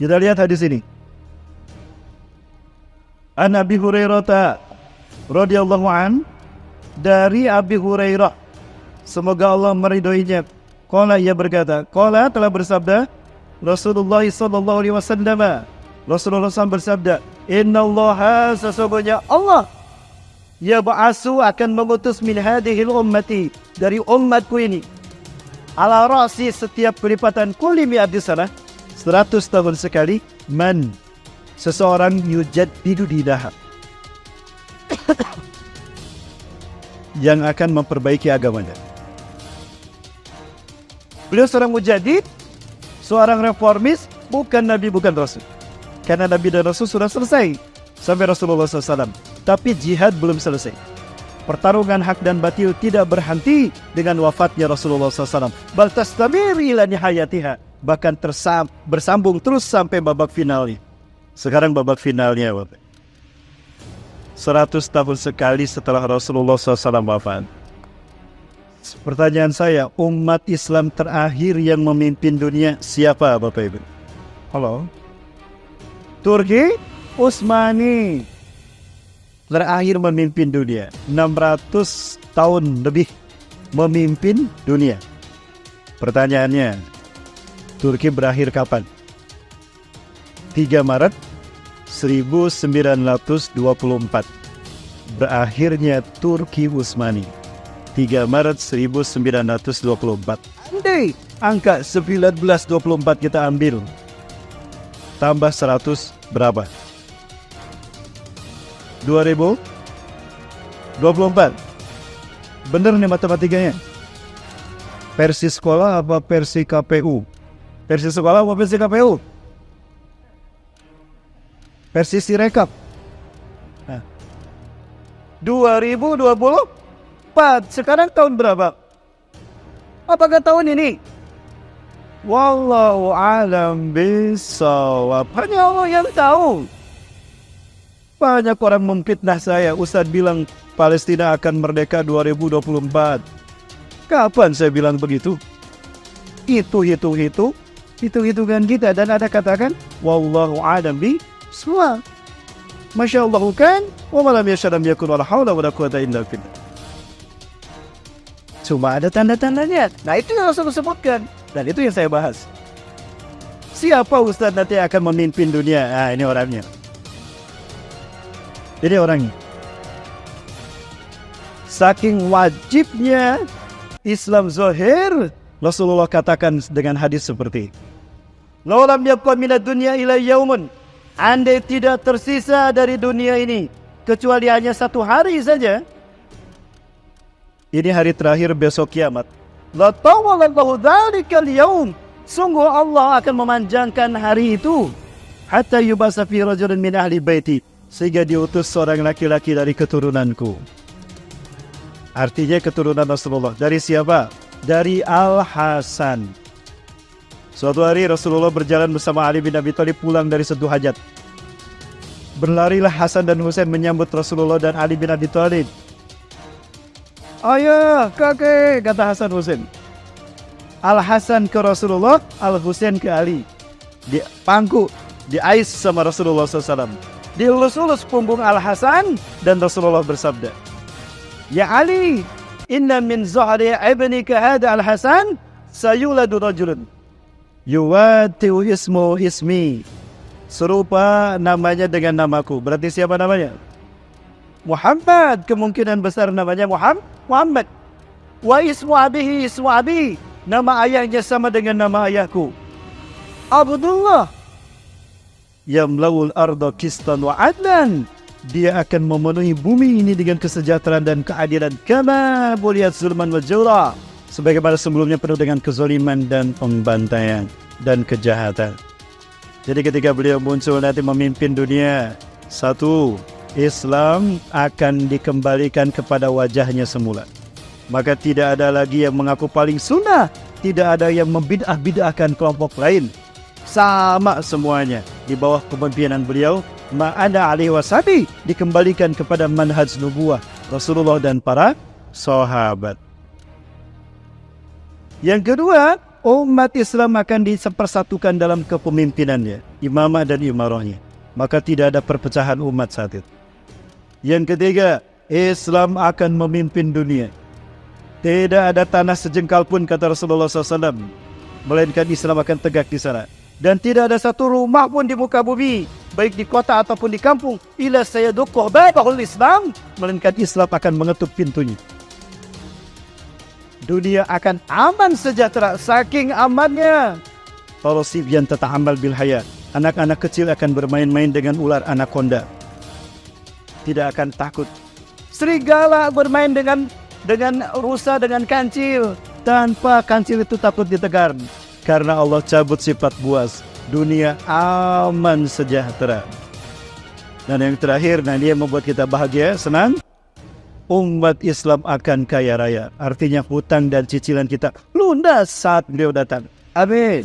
Kita lihat hadis ini. An Abi Hurairah radhiyallahu an, dari Abi Hurairah, semoga Allah meridhoinya, qala, ia berkata, qala, telah bersabda Rasulullah sallallahu alaihi wasallam, Rasulullah SAW bersabda, innallaha, sesungguhnya Allah, yab'asu, akan mengutus min hadhil ummati, dari umatku ini, ala rasi, setiap kelipatan kulli mi'ati sanah, 100 tahun sekali, man, seseorang yujaddidu dinaha, yang akan memperbaiki agamanya. Beliau seorang mujaddid, seorang reformis, bukan Nabi, bukan Rasul. Karena Nabi dan Rasul sudah selesai sampai Rasulullah SAW. Tapi jihad belum selesai. Pertarungan hak dan batil tidak berhenti dengan wafatnya Rasulullah SAW. Bal tastamir ila nihayatiha, bahkan bersambung terus sampai babak finalnya. Sekarang babak finalnya, 100 tahun sekali setelah Rasulullah SAW wafat. Pertanyaan saya, umat Islam terakhir yang memimpin dunia siapa, Bapak Ibu? Halo? Turki Utsmani terakhir memimpin dunia, 600 tahun lebih memimpin dunia. Pertanyaannya, Turki berakhir kapan? 3 Maret 1924 berakhirnya Turki Utsmani. 3 Maret 1924. Andai angka 1924 kita ambil, tambah 100 berapa? 2024. Bener nih matematikanya. Versi sekolah apa versi KPU? Versi sekolah apa versi KPU? Versi Sirekap. 2024. Sekarang tahun berapa? Apakah tahun ini? Wallahu a'lam bishawab. Hanya Allah yang tahu. Banyak orang memfitnah saya. Ustaz bilang Palestina akan merdeka 2024. Kapan saya bilang begitu? Hitung-hitungan kita. Dan ada katakan wallahu a'lam bishawab. Semua, Masya Allah kan, wa malam yashalam yakun wala hawla wala quwata illa billah. Cuma ada tanda-tandanya. Nah, itu yang Rasul sebutkan, dan itu yang saya bahas. Siapa Ustaz nanti akan memimpin dunia? Nah, ini orangnya. Ini orangnya. Saking wajibnya Islam zahir, Rasulullah katakan dengan hadis seperti, "Law lam yabqa minad dunya ila yaumun." Andai tidak tersisa dari dunia ini kecuali hanya 1 hari saja, ini hari terakhir besok kiamat, la tawallahu dzalikal yaum, sungguh Allah akan memanjangkan hari itu, hatta yubasa fi rajulin min ahli baiti, sehingga diutus seorang laki-laki dari keturunanku. Artinya keturunan Rasulullah. Dari siapa? Dari Al-Hasan. Suatu hari Rasulullah berjalan bersama Ali bin Abi Thalib pulang dari satu hajat. Berlarilah Hasan dan Husain menyambut Rasulullah dan Ali bin Abi Thalib. Ayah, kakek, kata Hasan Husain. Al-Hasan ke Rasulullah, Al-Husain ke Ali. Dipangku, diais sama Rasulullah SAW. Dilus-lus punggung Al-Hasan dan Rasulullah bersabda, Ya Ali, inna min zahri ibnika hada Al-Hasan sayuladu rajulun yuwatiu ismu ismi, serupa namanya dengan namaku. Berarti siapa namanya? Muhammad. Kemungkinan besar namanya Muhammad. Wa ismu abihi ismu abi, nama ayahnya sama dengan nama ayahku, Abdullah. Yamlaul arda qistan wa adlan, dia akan memenuhi bumi ini dengan kesejahteraan dan keadilan. Kama buliyat zulman wa jawra, sebagaimana sebelumnya penuh dengan kezaliman dan pembantaian dan kejahatan. Jadi ketika beliau muncul nanti memimpin dunia, 1, Islam akan dikembalikan kepada wajahnya semula. Maka tidak ada lagi yang mengaku paling sunnah, tidak ada yang membid'ah-bid'ahkan kelompok lain. Sama semuanya di bawah kepemimpinan beliau. Ma'ana alaihi wasabi, dikembalikan kepada manhaj nubuwah Rasulullah dan para sahabat. Yang kedua, umat Islam akan dipersatukan dalam kepemimpinannya, imamah dan imarahnya. Maka tidak ada perpecahan umat saat itu. Yang ketiga, Islam akan memimpin dunia. Tidak ada tanah sejengkal pun, kata Rasulullah SAW, melainkan Islam akan tegak di sana. Dan tidak ada satu rumah pun di muka bumi, baik di kota ataupun di kampung, illa sayaduqu babahul Islam, melainkan Islam akan mengetuk pintunya. Dunia akan aman sejahtera, saking amannya. Kalau sibyan tata'amal bil haya, anak-anak kecil akan bermain-main dengan ular anaconda. Tidak akan takut. Serigala bermain dengan rusa, dengan kancil, tanpa kancil itu takut ditegar. Karena Allah cabut sifat buas. Dunia aman sejahtera. Dan yang terakhir, nah dia membuat kita bahagia, senang. Umat Islam akan kaya raya. Artinya hutang dan cicilan kita lunas saat beliau datang. Amin.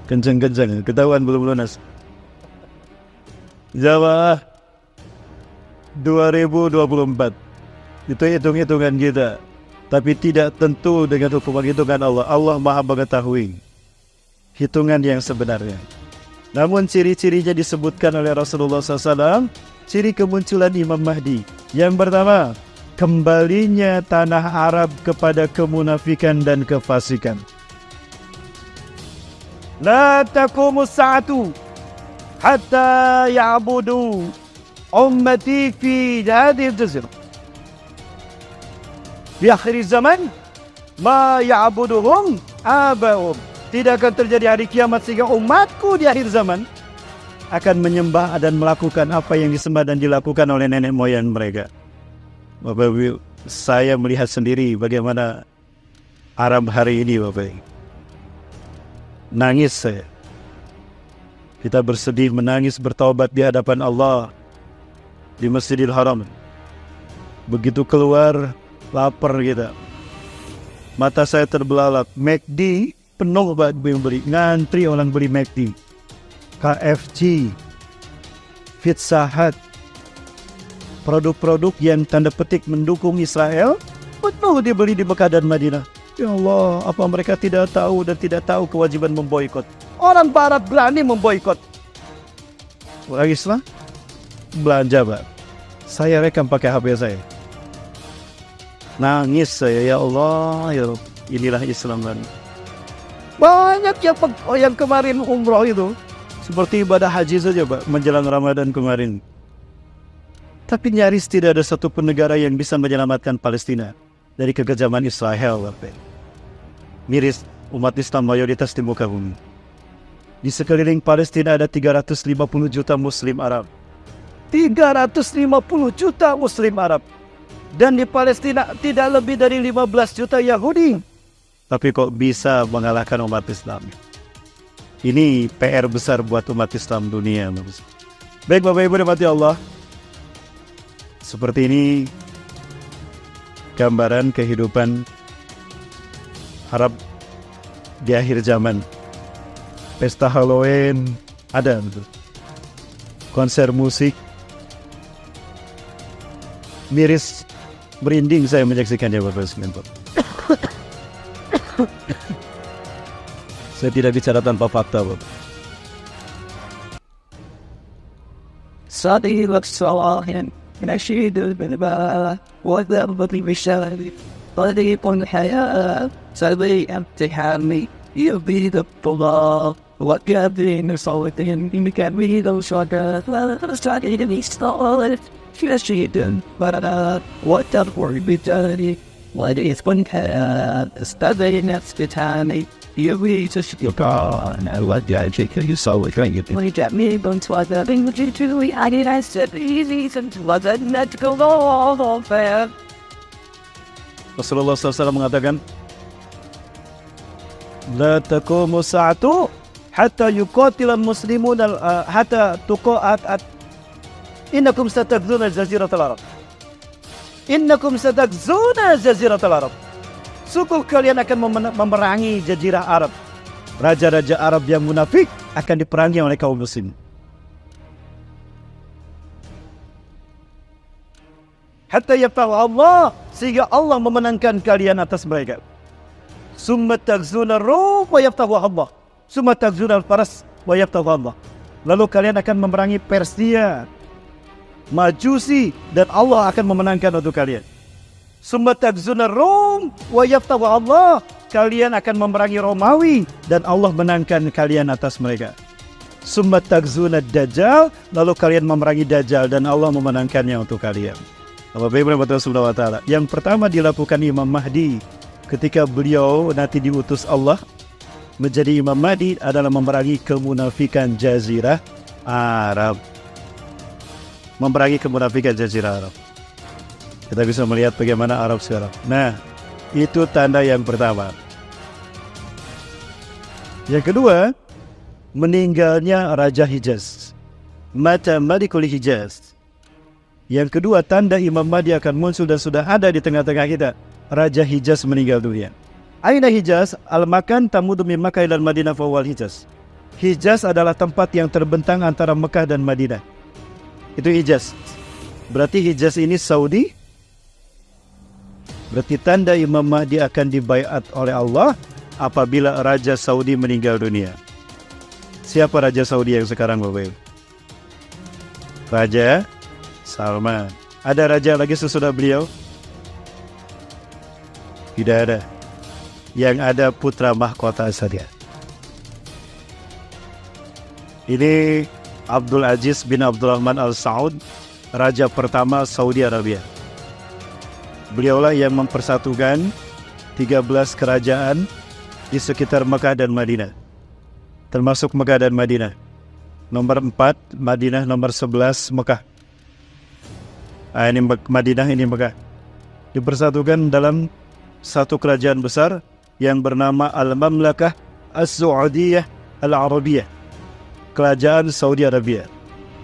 Kencang-kencang, ketahuan belum lunas. Jawa 2024. Itu hitung-hitungan kita. Tapi tidak tentu dengan hitungan Allah. Allah Maha mengetahui hitungan yang sebenarnya. Namun ciri-cirinya disebutkan oleh Rasulullah SAW. Ciri kemunculan Imam Mahdi. Yang pertama, kembalinya tanah Arab kepada kemunafikan dan kefasikan. La taqumus sa'atu hatta ya'budu ummati fi hadhihi al-jazirah. Di akhir zaman, ma ya'buduhum abahum. Tidak akan terjadi hari kiamat sehingga umatku di akhir zaman akan menyembah dan melakukan apa yang disembah dan dilakukan oleh nenek moyang mereka. Bapak Ibu, saya melihat sendiri bagaimana Arab hari ini, Bapak Ibu. Nangis saya. Kita bersedih, menangis, bertaubat di hadapan Allah di Masjidil Haram. Begitu keluar, lapar kita. Mata saya terbelalak. McD penuh banget yang beli. Ngantri orang beli McD. KFC, Pizza Hut, produk-produk yang tanda petik mendukung Israel penuh dibeli di Mekah dan Madinah. Ya Allah, apa mereka tidak tahu dan tidak tahu kewajiban memboikot? Orang Barat berani memboikot. Orang Islam belanja, Pak. Saya rekam pakai HP saya. Nangis saya, ya Allah, ya Rabb, inilah Islam kan. Banyak yang kemarin umroh itu seperti ibadah haji saja, Pak, menjelang Ramadan kemarin. Tapi nyaris tidak ada satupun negara yang bisa menyelamatkan Palestina dari kekejaman Israel, Bapak. Miris umat Islam mayoritas di muka bumi. Di sekeliling Palestina ada 350 juta Muslim Arab. 350 juta Muslim Arab. Dan di Palestina tidak lebih dari 15 juta Yahudi. Tapi kok bisa mengalahkan umat Islam? Ini PR besar buat umat Islam dunia. Baik Bapak Ibu dimati Allah. Seperti ini gambaran kehidupan Arab di akhir zaman. Pesta Halloween ada, konser musik. Miris merinding saya menyaksikannya, Bapak Ibu. Saya tidak bicara tanpa fakta, Bapak. Sadi waksalahin nashidu bilbala wadhabati bishari طريق الحياة سبيل امتحاني يبيد الطلاب وكابرين صوتين مكابرين وشكات فاستعيد بيستغلت شاشيدا فرنا وترفع بتاني وليس الحياة استبين افتتاني يبيد الشيطان ودعجك يصوت غيب ولجميع بنتواذا بمجيتوي علينا السبيلي سنتوذنتك الله فيا Rasulullah SAW mengatakan, La taqumu sa'atu hatta yuqatilal muslimun hatta tuqa'at innakum satagzuna jaziratal Arab. Innakum satagzuna jaziratal Arab. Sungguh kalian akan memerangi jazirah Arab. Raja-raja Arab yang munafik akan diperangi oleh kaum muslim. Hatta yaftahu Allah, sehingga Allah memenangkan kalian atas mereka. Summa taghzuna Rum wa yaftahu Allah. Summa taghzuna al-Faras wa yaftahu Allah. Lalu kalian akan memerangi Persia, Majusi, dan Allah akan memenangkan untuk kalian. Summa taghzuna Rum wa yaftahu Allah. Kalian akan memerangi Romawi dan Allah menangkan kalian atas mereka. Summa taghzuna Dajjal, lalu kalian memerangi Dajjal dan Allah memenangkannya untuk kalian. Yang pertama dilakukan Imam Mahdi ketika beliau nanti diutus Allah menjadi Imam Mahdi adalah memerangi kemunafikan Jazirah Arab. Memerangi kemunafikan Jazirah Arab. Kita bisa melihat bagaimana Arab sekarang. Nah, itu tanda yang pertama. Yang kedua, meninggalnya Raja Hijaz. Mata Malikul Hijaz. Yang kedua, tanda Imam Mahdi akan muncul dan sudah ada di tengah-tengah kita. Raja Hijaz meninggal dunia. Aina Hijaz? Al-Makan tamudu min Makkah ila Madinah fawal Hijaz. Hijaz adalah tempat yang terbentang antara Mekah dan Madinah. Itu Hijaz. Berarti Hijaz ini Saudi. Berarti tanda Imam Mahdi akan dibaiat oleh Allah apabila Raja Saudi meninggal dunia. Siapa Raja Saudi yang sekarang, Bapak Ibu? Raja Salman. Ada raja lagi sesudah beliau? Tidak ada. Yang ada putra mahkota saja. Ini Abdul Aziz bin Abdurrahman Al Saud, Raja pertama Saudi Arabia. Beliaulah yang mempersatukan 13 kerajaan di sekitar Mekah dan Madinah. Termasuk Mekah dan Madinah. Nomor 4 Madinah, nomor 11 Mekah. Ini Madinah, ini Mekah. Dipersatukan dalam satu kerajaan besar yang bernama Al-Mamlakah As-Saudiyah Al-Arabiyah. Kerajaan Saudi Arabia.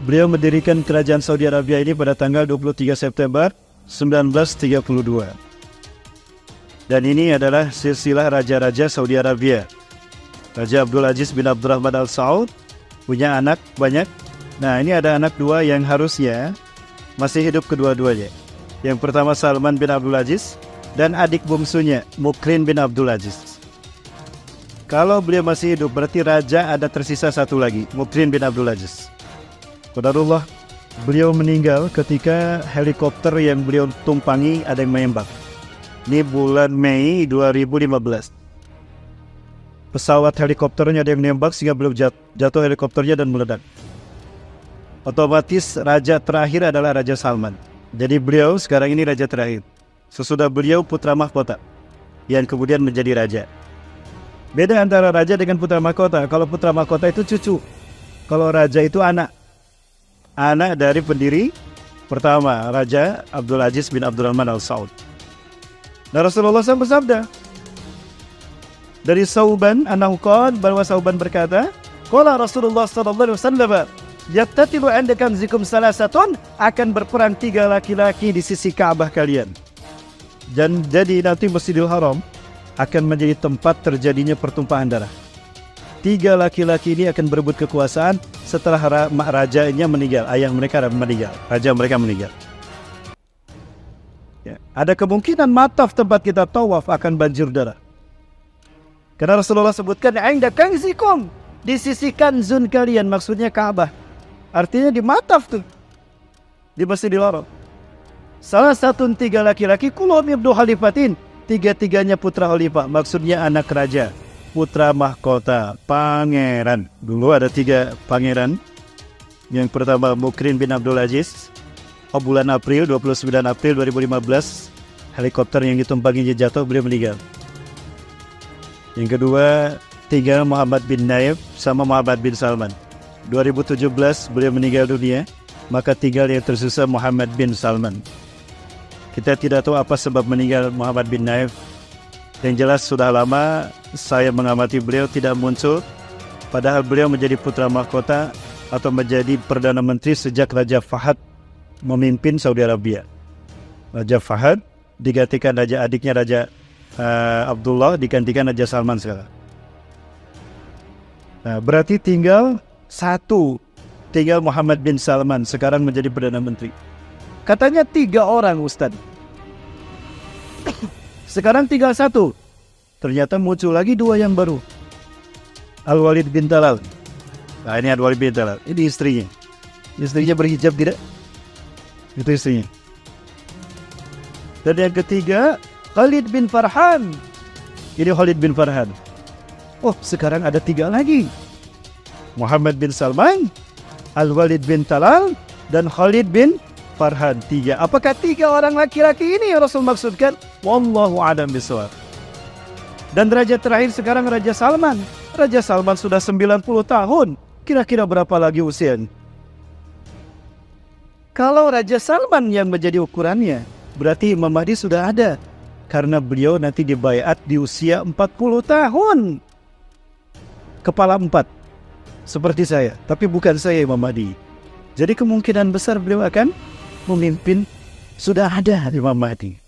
Beliau mendirikan kerajaan Saudi Arabia ini pada tanggal 23 September 1932. Dan ini adalah silsilah raja-raja Saudi Arabia. Raja Abdul Aziz bin Abdurrahman Al Saud punya anak banyak. Nah, ini ada anak dua yang harusnya masih hidup kedua-duanya. Yang pertama Salman bin Abdul Aziz dan adik bungsunya Mukrin bin Abdul Aziz. Kalau beliau masih hidup berarti raja ada tersisa satu lagi, Mukrin bin Abdul Aziz. Qadarullah, beliau meninggal ketika helikopter yang beliau tumpangi ada yang menembak. Ini bulan Mei 2015. Pesawat helikopternya ada yang menembak sehingga beliau jatuh helikopternya dan meledak. Otomatis raja terakhir adalah Raja Salman. Jadi beliau sekarang ini raja terakhir. Sesudah beliau putra mahkota yang kemudian menjadi raja. Beda antara raja dengan putra mahkota. Kalau putra mahkota itu cucu. Kalau raja itu anak. Anak dari pendiri pertama, Raja Abdul Aziz bin Abdurrahman Al Saud. Dan Rasulullah SAW bersabda dari Sauban An-Nahqan, bahwa Sauban berkata, qala Rasulullah sallallahu alaihi wasallam, yattatilu 'inda kanzikum salasatun, akan berperang 3 laki-laki di sisi Ka'bah kalian. Dan jadi nanti Masjidil Haram akan menjadi tempat terjadinya pertumpahan darah. 3 laki-laki ini akan berebut kekuasaan setelah rajanya meninggal, ayah mereka meninggal, raja mereka meninggal. Ya, ada kemungkinan mataf tempat kita tawaf akan banjir darah. Karena Rasulullah sebutkan, "Inda kanzikum", di sisi kanzun kalian, maksudnya Ka'bah. Artinya di mataf tuh, di Masjidil Haram. Salah satu 3 laki-laki, kulhum ibnu khalifatin, 3-tiganya putra khalifah, maksudnya anak raja. Putra mahkota, pangeran. Dulu ada 3 pangeran. Yang pertama Mukrin bin Abdul Aziz. Bulan April, 29 April 2015, helikopter yang ditumpanginya jatuh, beliau meninggal. Yang kedua, 3 Muhammad bin Naif sama Muhammad bin Salman. 2017 beliau meninggal dunia, maka tinggal yang tersisa Muhammad bin Salman. Kita tidak tahu apa sebab meninggal Muhammad bin Naif. Yang jelas sudah lama saya mengamati beliau tidak muncul, padahal beliau menjadi putra mahkota atau menjadi Perdana Menteri sejak Raja Fahad memimpin Saudi Arabia. Raja Fahad digantikan raja adiknya Raja Abdullah, digantikan Raja Salman sekarang. Nah, berarti tinggal Muhammad bin Salman sekarang menjadi Perdana Menteri. Katanya 3 orang, Ustaz. Sekarang tinggal 1. Ternyata muncul lagi dua yang baru. Al-Walid bin Talal. Nah, ini Al-Walid bin Talal. Ini istrinya. Istrinya berhijab tidak? Itu istrinya. Dan yang ketiga, Khalid bin Farhan. Ini Khalid bin Farhan. Oh, sekarang ada 3 lagi. Muhammad bin Salman, Al-Walid bin Talal, dan Khalid bin Farhan. 3. Apakah 3 orang laki-laki ini yang Rasul maksudkan? Wallahu a'lam bishawab. Dan raja terakhir sekarang Raja Salman. Raja Salman sudah 90 tahun. Kira-kira berapa lagi usianya? Kalau Raja Salman yang menjadi ukurannya, berarti Imam Mahdi sudah ada. Karena beliau nanti dibaiat di usia 40 tahun. Kepala 4. Seperti saya, tapi bukan saya Imam Mahdi. Jadi kemungkinan besar beliau akan memimpin, sudah ada Imam Mahdi.